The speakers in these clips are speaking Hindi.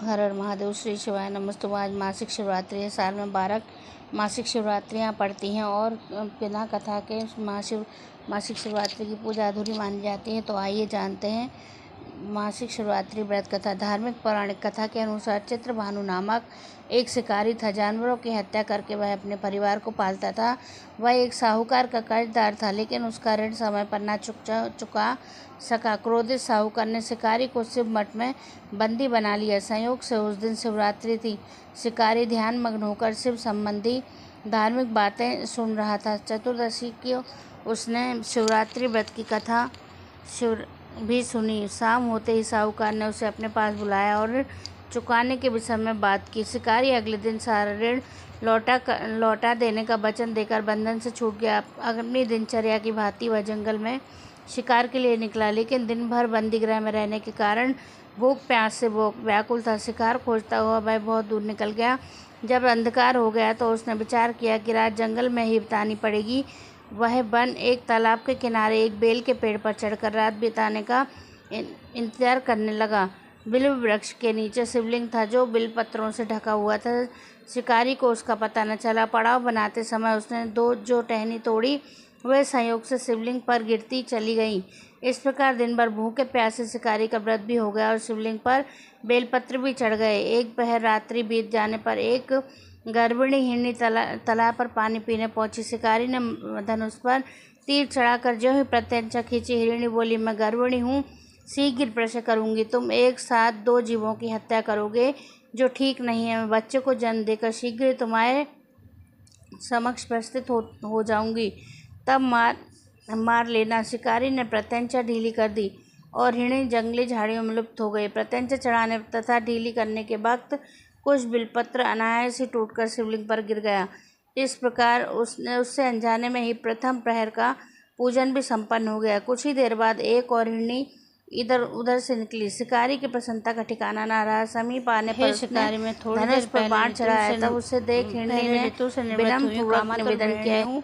हर हर महादेव। श्री शिवाय नमस्तु। आज मासिक शिवरात्रि है। साल में 12 मासिक शिवरात्रियाँ पड़ती हैं और बिना कथा के मासिक शिवरात्रि की पूजा अधूरी मानी जाती है। तो आइए जानते हैं मासिक शिवरात्रि व्रत कथा। धार्मिक पौराणिक कथा के अनुसार चित्रभानु नामक एक शिकारी था। जानवरों की हत्या करके वह अपने परिवार को पालता था। वह एक साहूकार का कर्जदार था, लेकिन उसका ऋण समय पर न चुका सका। क्रोधित साहूकार ने शिकारी को शिव मठ में बंदी बना लिया। संयोग से उस दिन शिवरात्रि थी। शिकारी ध्यान मग्न होकर शिव संबंधी धार्मिक बातें सुन रहा था। चतुर्दशी की उसने शिवरात्रि व्रत की कथा भी सुनी। शाम होते ही साहूकार ने उसे अपने पास बुलाया और चुकाने के विषय में बात की। शिकारी अगले दिन सारा ऋण लौटा देने का वचन देकर बंधन से छूट गया। अपनी दिनचर्या की भांति वह जंगल में शिकार के लिए निकला, लेकिन दिन भर बंदीगृह में रहने के कारण भूख प्यास से व्याकुल था। शिकार खोजता हुआ वह बहुत दूर निकल गया। जब अंधकार हो गया तो उसने विचार किया कि रात जंगल में ही बितानी पड़ेगी। वह वन एक तालाब के किनारे एक बेल के पेड़ पर चढ़कर रात बिताने का इंतजार करने लगा। बिल्व वृक्ष के नीचे शिवलिंग था, जो बिल पत्रों से ढका हुआ था। शिकारी को उसका पता न चला। पड़ाव बनाते समय उसने जो टहनी तोड़ी, वह संयोग से शिवलिंग पर गिरती चली गई। इस प्रकार दिन भर भूखे प्यासे शिकारी का व्रत भी हो गया और शिवलिंग पर बेलपत्र भी चढ़ गए। एक पहर रात्रि बीत जाने पर एक गर्भिणी हिरनी तालाब पर पानी पीने पहुंची। शिकारी ने धनुष पर तीर चढ़ाकर जो ही प्रत्यंचा खींची। हिरनी बोली, मैं गर्भिणी हूँ, शीघ्र प्रसव करूँगी। तुम एक साथ 2 जीवों की हत्या करोगे, जो ठीक नहीं है। मैं बच्चे को जन्म देकर शीघ्र तुम्हारे समक्ष प्रस्तुत हो जाऊंगी, तब मार लेना। शिकारी ने प्रत्यंचा ढीली कर दी और हिरनी जंगली झाड़ियों में लुप्त हो गई। प्रत्यंचा चढ़ाने तथा ढीली करने के वक्त कुछ बिलपत्र अनायास ही टूटकर शिवलिंग पर गिर गया। इस प्रकार उससे अनजाने में ही प्रथम प्रहर का पूजन भी संपन्न हो गया। कुछ ही देर बाद एक और हिरनी इधर उधर से निकली। शिकारी की प्रसन्नता का ठिकाना न रहा। समीप आने पर शिकारी में थोड़ी देर पर बाण चढ़ाया। तब उसे देख हिरनी ने विनम्रपूर्वक निवेदन किया, हूँ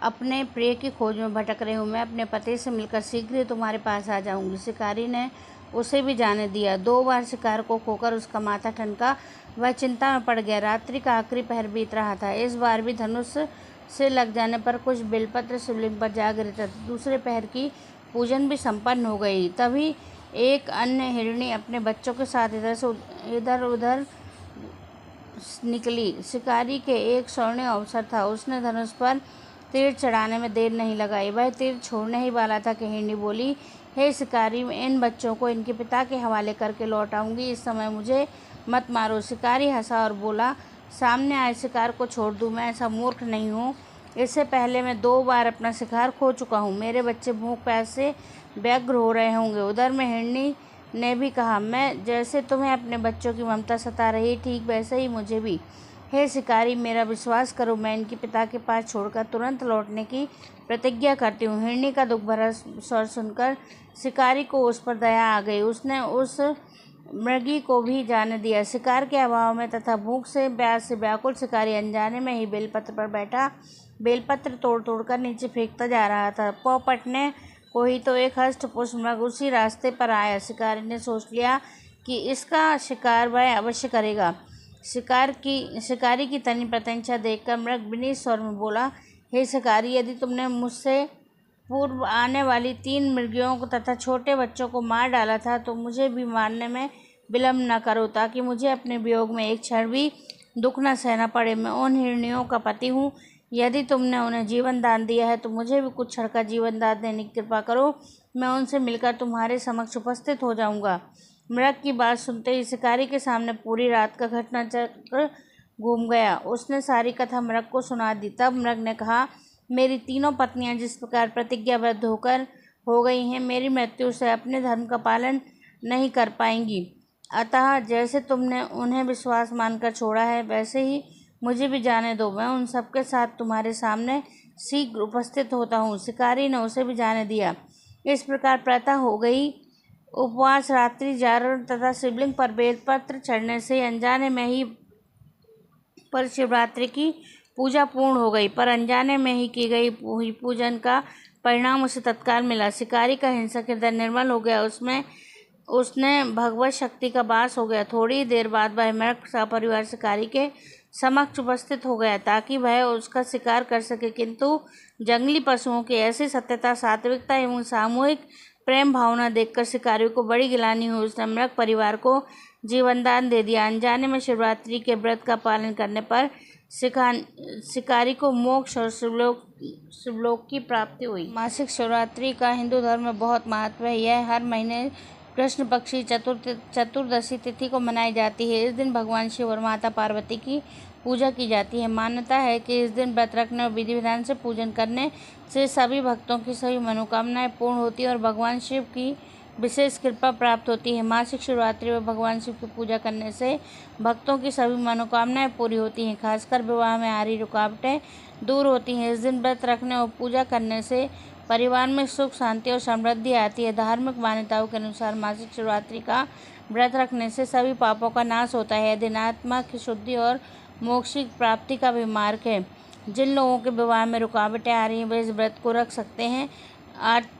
अपने प्रिय की खोज में भटक रही हूँ। मैं अपने पति से मिलकर शीघ्र ही तुम्हारे पास आ जाऊंगी। शिकारी ने उसे भी जाने दिया। 2 बार शिकार को खोकर उसका माथा ठनका। वह चिंता में पड़ गया। रात्रि का आखिरी पहर बीत रहा था। इस बार भी धनुष से लग जाने पर कुछ बिलपत्र शिवलिंग पर जा गिरे थे। दूसरे पहर की पूजन भी संपन्न हो गई। तभी एक अन्य हिरणी अपने बच्चों के साथ इधर उधर निकली। शिकारी के एक स्वर्णिम अवसर था। उसने धनुष पर तीर चढ़ाने में देर नहीं लगाई। वह तीर छोड़ने ही वाला था कि हिरनी बोली, हे शिकारी, मैं इन बच्चों को इनके पिता के हवाले करके लौट आऊंगी। इस समय मुझे मत मारो। शिकारी हंसा और बोला, सामने आए शिकार को छोड़ दूं? मैं ऐसा मूर्ख नहीं हूँ। इससे पहले मैं 2 बार अपना शिकार खो चुका हूँ। मेरे बच्चे भूख प्यास से व्यग्र हो रहे होंगे। उधर में हिरनी ने भी कहा, मैं जैसे तुम्हें अपने बच्चों की ममता सता रही, ठीक वैसे ही मुझे भी। हे शिकारी, मेरा विश्वास करो, मैं इनके पिता के पास छोड़कर तुरंत लौटने की प्रतिज्ञा करती हूँ। हिरनी का दुख भरा स्वर सुनकर शिकारी को उस पर दया आ गई। उसने उस मृगी को भी जाने दिया। शिकार के अभाव में तथा भूख से प्यास से व्याकुल शिकारी अनजाने में ही बेलपत्र पर बैठा बेलपत्र तोड़ कर नीचे फेंकता जा रहा था। पौ पटने को ही तो एक हष्टपुष्ट मृग उसी रास्ते पर आया। शिकारी ने सोच लिया कि इसका शिकार वह अवश्य करेगा। शिकारी की तनी प्रत्यंचा देखकर मृग विनीत स्वर में बोला, हे शिकारी, यदि तुमने मुझसे पूर्व आने वाली 3 मृगियों को तथा छोटे बच्चों को मार डाला था, तो मुझे भी मारने में विलम्ब न करो, ताकि मुझे अपने वियोग में एक क्षण भी दुख न सहना पड़े। मैं उन हिरनियों का पति हूँ। यदि तुमने उन्हें जीवन दान दिया है, तो मुझे भी कुछ क्षण का जीवन दान देने की कृपा करो। मैं उनसे मिलकर तुम्हारे समक्ष उपस्थित हो जाऊँगा। मृग की बात सुनते ही शिकारी के सामने पूरी रात का घटनाचक्र घूम गया। उसने सारी कथा मृग को सुना दी। तब मृग ने कहा, मेरी 3 पत्नियां जिस प्रकार प्रतिज्ञाबद्ध होकर हो गई हैं, मेरी मृत्यु से अपने धर्म का पालन नहीं कर पाएंगी। अतः जैसे तुमने उन्हें विश्वास मानकर छोड़ा है, वैसे ही मुझे भी जाने दो। मैं उन सबके साथ तुम्हारे सामने शीघ्र उपस्थित होता हूँ। शिकारी ने उसे भी जाने दिया। इस प्रकार प्रातः हो गई। उपवास, रात्रि जागरण तथा शिवलिंग पर बेलपत्र चढ़ने से अनजाने में ही पर शिवरात्रि की पूजा पूर्ण हो गई। पर अनजाने में ही की गई पूजन का परिणाम उसे तत्काल मिला। शिकारी का हिंसक हृदय निर्मल हो गया। उसमें उसने भगवत शक्ति का वास हो गया। थोड़ी देर बाद वह मृग सपरिवार शिकारी के समक्ष उपस्थित हो गया ताकि वह उसका शिकार कर सके, किंतु जंगली पशुओं की ऐसी सत्यता, सात्विकता एवं सामूहिक प्रेम भावना देखकर शिकारियों को बड़ी गिलानी हुई। उसने मृग परिवार को जीवनदान दे दिया। अनजाने में शिवरात्रि के व्रत का पालन करने पर शिकारी को मोक्ष और शिवलोक की प्राप्ति हुई। मासिक शिवरात्रि का हिंदू धर्म में बहुत महत्व है। यह हर महीने कृष्ण पक्ष की चतुर्दशी तिथि को मनाई जाती है। इस दिन भगवान शिव और माता पार्वती की पूजा की जाती है। मान्यता है कि इस दिन व्रत रखने और विधि विधान से पूजन करने से सभी भक्तों की सभी मनोकामनाएं पूर्ण होती है और भगवान शिव की विशेष कृपा प्राप्त होती है। मासिक शिवरात्रि में भगवान शिव की पूजा करने से भक्तों की सभी मनोकामनाएं पूरी होती हैं। खासकर विवाह में आ रही रुकावटें दूर होती हैं। इस दिन व्रत रखने और पूजा करने से परिवार में सुख, शांति और समृद्धि आती है। धार्मिक मान्यताओं के अनुसार मासिक शिवरात्रि का व्रत रखने से सभी पापों का नाश होता है। दिन आत्मा की शुद्धि और मोक्षिक प्राप्ति का भी मार्ग है। जिन लोगों के विवाह में रुकावटें आ रही हैं वे इस व्रत को रख सकते हैं।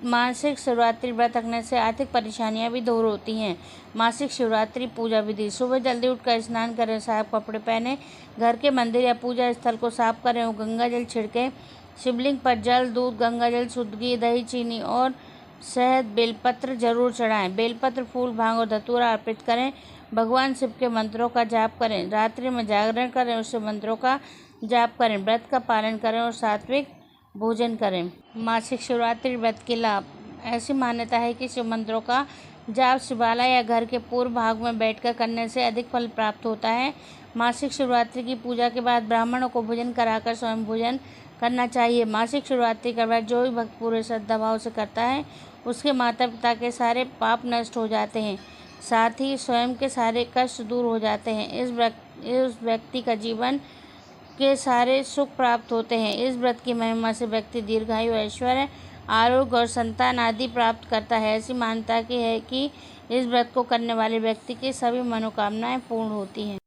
मासिक शिवरात्रि व्रत रखने से आर्थिक परेशानियां भी दूर होती हैं। मासिक शिवरात्रि पूजा विधि: सुबह जल्दी उठकर स्नान करें, साफ कपड़े पहने, घर के मंदिर या पूजा स्थल को साफ करें और गंगा जल छिड़कें। शिवलिंग पर जल, दूध, गंगा जल, शुद्ध घी, दही, चीनी और शहद, बेलपत्र जरूर चढ़ाएं। बेलपत्र, फूल, भांग और धतूरा अर्पित करें। भगवान शिव के मंत्रों का जाप करें। रात्रि में जागरण करें और शिव मंत्रों का जाप करें। व्रत का पालन करें और सात्विक भोजन करें। मासिक शिवरात्रि व्रत के लाभ: ऐसी मान्यता है कि शिव मंत्रों का जाप शिवालय या घर के पूर्व भाग में बैठकर करने से अधिक फल प्राप्त होता है। मासिक शिवरात्रि की पूजा के बाद ब्राह्मणों को भोजन कराकर स्वयं भोजन करना चाहिए। मासिक शिवरात्रि का व्रत जो भी भक्त पूरे श्रद्धा भाव से करता है उसके माता पिता के सारे पाप नष्ट हो जाते हैं, साथ ही स्वयं के सारे कष्ट दूर हो जाते हैं। इस व्यक्ति का जीवन के सारे सुख प्राप्त होते हैं। इस व्रत की महिमा से व्यक्ति दीर्घायु, ऐश्वर्य, आरोग्य और संतान आदि प्राप्त करता है। ऐसी मान्यता की है कि इस व्रत को करने वाले व्यक्ति की सभी मनोकामनाएं पूर्ण होती हैं।